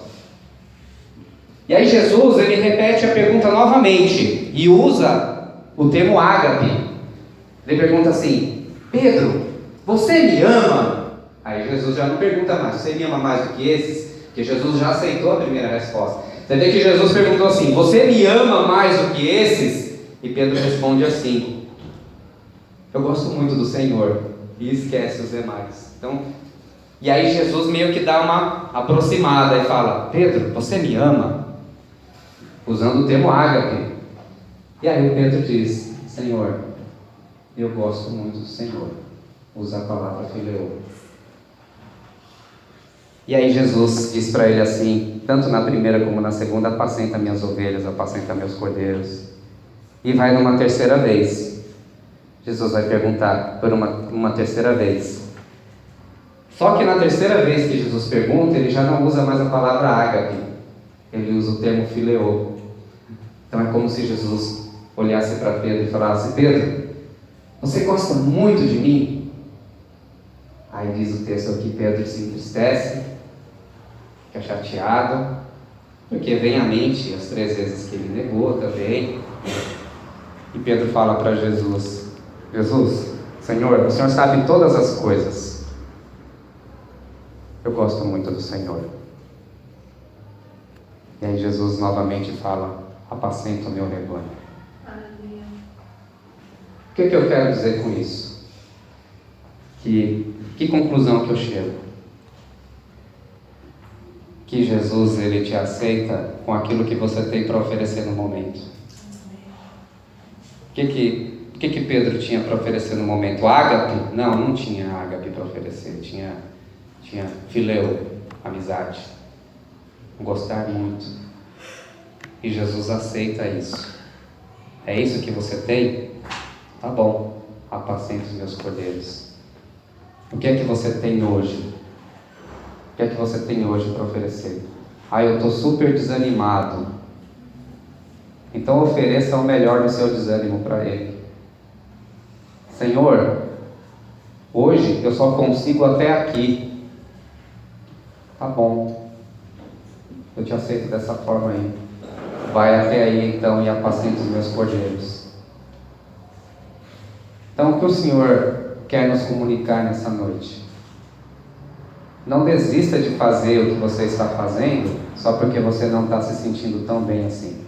E aí Jesus, ele repete a pergunta novamente e usa o termo ágape. Ele pergunta assim, Pedro, você me ama? Aí Jesus já não pergunta mais, você me ama mais do que esses? Porque Jesus já aceitou a primeira resposta. Você vê que Jesus perguntou assim, você me ama mais do que esses? E Pedro responde assim, eu gosto muito do Senhor, e esquece os demais. Então, e aí Jesus meio que dá uma aproximada e fala, Pedro, você me ama? Usando o termo ágape. E aí Pedro diz, Senhor, eu gosto muito do Senhor. Usa a palavra fileô. E aí Jesus diz para ele assim, tanto na primeira como na segunda, apacenta minhas ovelhas, apacenta meus cordeiros. E vai numa terceira vez. Jesus vai perguntar por uma terceira vez. Só que na terceira vez que Jesus pergunta, ele já não usa mais a palavra ágape. Ele usa o termo fileô. Então é como se Jesus olhasse para Pedro e falasse, Pedro, você gosta muito de mim? Aí diz o texto aqui, Pedro se entristece, fica chateado, porque vem à mente as 3 vezes que ele negou também. E Pedro fala para Jesus, Jesus, Senhor, o Senhor sabe todas as coisas. Eu gosto muito do Senhor. E aí Jesus novamente fala, apacenta o meu rebanho. O que eu quero dizer com isso? Que conclusão que eu chego? Que Jesus, ele te aceita com aquilo que você tem para oferecer no momento. O que Pedro tinha para oferecer no momento? Ágape? Não tinha ágape para oferecer. Tinha filéu, amizade. Gostar muito. E Jesus aceita isso. É isso que você tem? Tá bom, apacenta os meus cordeiros. O que é que você tem hoje? O que é que você tem hoje para oferecer? Eu estou super desanimado. Então ofereça o melhor do seu desânimo para Ele. Senhor, hoje eu só consigo até aqui. Tá bom, eu te aceito dessa forma aí. Vai até aí então e apacenta os meus cordeiros. Então o que o Senhor quer nos comunicar nessa noite? Não desista de fazer o que você está fazendo só porque você não está se sentindo tão bem assim.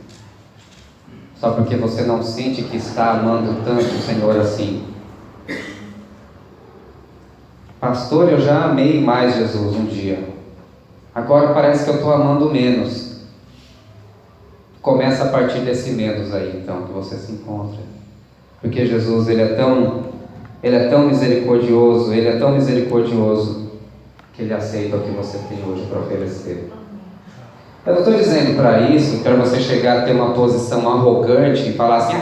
Só porque você não sente que está amando tanto o Senhor assim. Pastor, eu já amei mais Jesus um dia. Agora parece que eu estou amando menos. Começa a partir desse menos aí, então, que você se encontra. Porque Jesus, Ele é tão misericordioso, Ele é tão misericordioso, que Ele aceita o que você tem hoje para oferecer. Eu não estou dizendo para isso, para você chegar a ter uma posição arrogante e falar assim,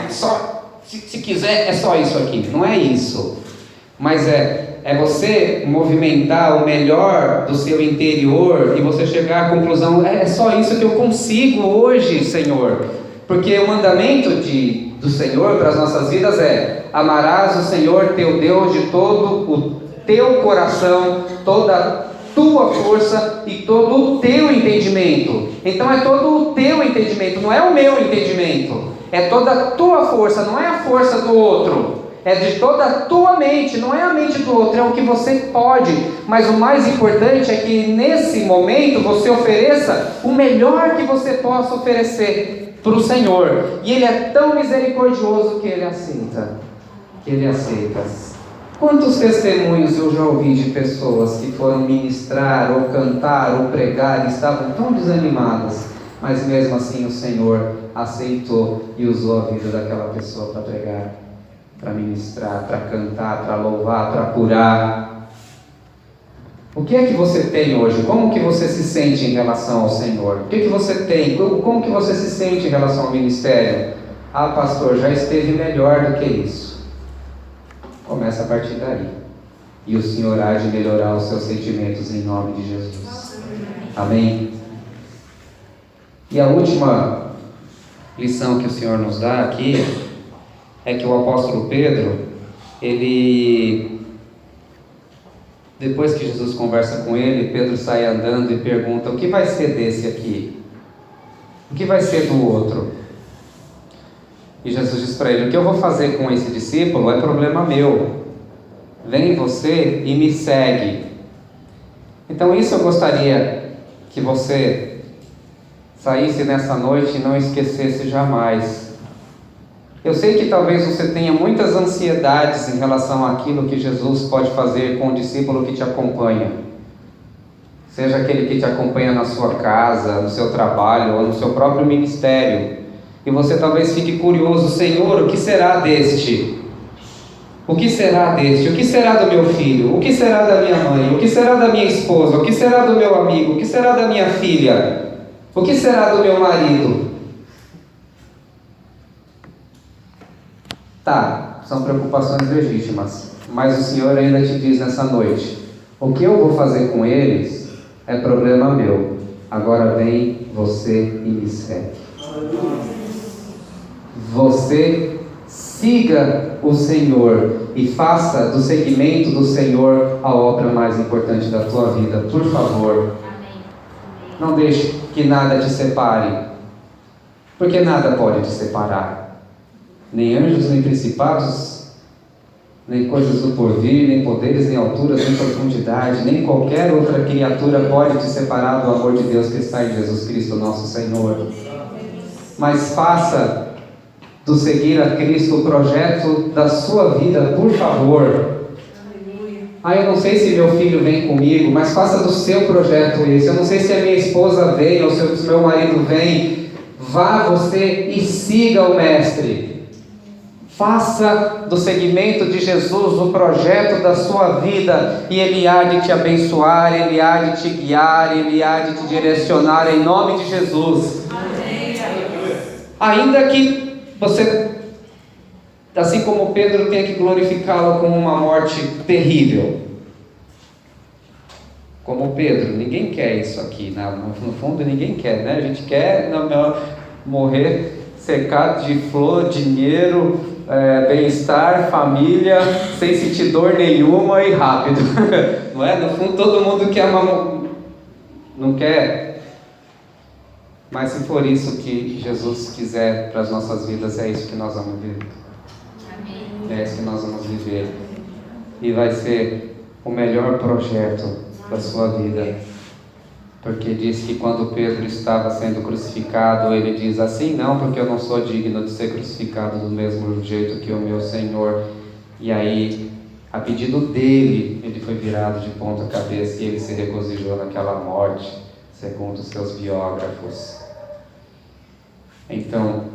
se quiser, é só isso aqui. Não é isso. Mas é você movimentar o melhor do seu interior e você chegar à conclusão, é só isso que eu consigo hoje, Senhor. Porque o mandamento do Senhor para as nossas vidas é, amarás o Senhor teu Deus de todo teu coração, toda a tua força e todo o teu entendimento. Então é todo o teu entendimento, não é o meu entendimento. É toda a tua força, não é a força do outro. É de toda a tua mente, não é a mente do outro, é o que você pode. Mas o mais importante é que nesse momento você ofereça o melhor que você possa oferecer para o Senhor. E Ele é tão misericordioso que Ele aceita. Quantos testemunhos eu já ouvi de pessoas que foram ministrar, ou cantar, ou pregar, e estavam tão desanimadas, mas mesmo assim o Senhor aceitou e usou a vida daquela pessoa para pregar, para ministrar, para cantar, para louvar, para curar. O que é que você tem hoje? Como que você se sente em relação ao Senhor? O que é que você tem? Como que você se sente em relação ao ministério? Ah, pastor, já esteve melhor do que isso. Começa a partir daí. E o Senhor há de melhorar os seus sentimentos em nome de Jesus. Amém? E a última lição que o Senhor nos dá aqui é que o apóstolo Pedro, depois que Jesus conversa com ele, Pedro sai andando e pergunta: o que vai ser desse aqui? O que vai ser do outro? E Jesus diz para ele: o que eu vou fazer com esse discípulo é problema meu. Vem você e me segue. Então isso eu gostaria que você saísse nessa noite e não esquecesse jamais. Eu sei que talvez você tenha muitas ansiedades em relação àquilo que Jesus pode fazer com o discípulo que te acompanha. Seja aquele que te acompanha na sua casa, no seu trabalho ou no seu próprio ministério. E você talvez fique curioso: Senhor, o que será deste? O que será deste? O que será do meu filho? O que será da minha mãe? O que será da minha esposa? O que será do meu amigo? O que será da minha filha? O que será do meu marido? Tá, são preocupações legítimas, mas o Senhor ainda te diz nessa noite: o que eu vou fazer com eles é problema meu. Agora vem você e me segue. Você siga o Senhor e faça do seguimento do Senhor a obra mais importante da tua vida, por favor. Não deixe que nada te separe, porque nada pode te separar. Nem anjos, nem principados, nem coisas do porvir, nem poderes, nem alturas, nem profundidade, nem qualquer outra criatura pode te separar do amor de Deus que está em Jesus Cristo, nosso Senhor. Mas faça do seguir a Cristo o projeto da sua vida, por favor. Eu não sei se meu filho vem comigo, mas faça do seu projeto esse. Eu não sei se a minha esposa vem ou se o meu marido vem. Vá você e siga o Mestre. Faça do seguimento de Jesus o projeto da sua vida, e Ele há de te abençoar, Ele há de te guiar, Ele há de te direcionar em nome de Jesus. Amém. Ainda que você, assim como Pedro, tenha que glorificá-lo com uma morte terrível. Como Pedro, ninguém quer isso aqui, no fundo ninguém quer, né? A gente quer morrer cercado de flor, dinheiro, bem-estar, família, sem sentir dor nenhuma e rápido. Não é? No fundo todo mundo quer não quer. Mas se for isso que Jesus quiser para as nossas vidas, é isso que nós vamos viver. Amém. É isso que nós vamos viver. E vai ser o melhor projeto da sua vida. Porque diz que quando Pedro estava sendo crucificado, ele diz assim: não, porque eu não sou digno de ser crucificado do mesmo jeito que o meu Senhor. E aí, a pedido dele, ele foi virado de ponta cabeça e ele se regozijou naquela morte, segundo os seus biógrafos. Então,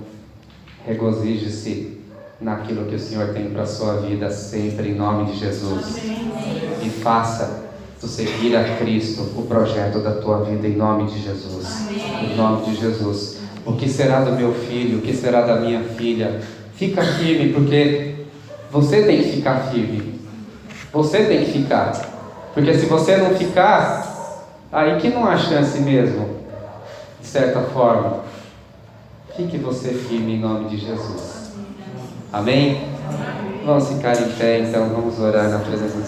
regozije-se naquilo que o Senhor tem para a sua vida sempre, em nome de Jesus. E faça do seguir a Cristo o projeto da tua vida, em nome de Jesus. Em nome de Jesus. O que será do meu filho? O que será da minha filha? Fica firme, porque você tem que ficar firme. Você tem que ficar. Porque se você não ficar, aí que não há chance mesmo, de certa forma. Fique você firme em nome de Jesus. Amém? Vamos ficar em pé, então, vamos orar na presença do Senhor.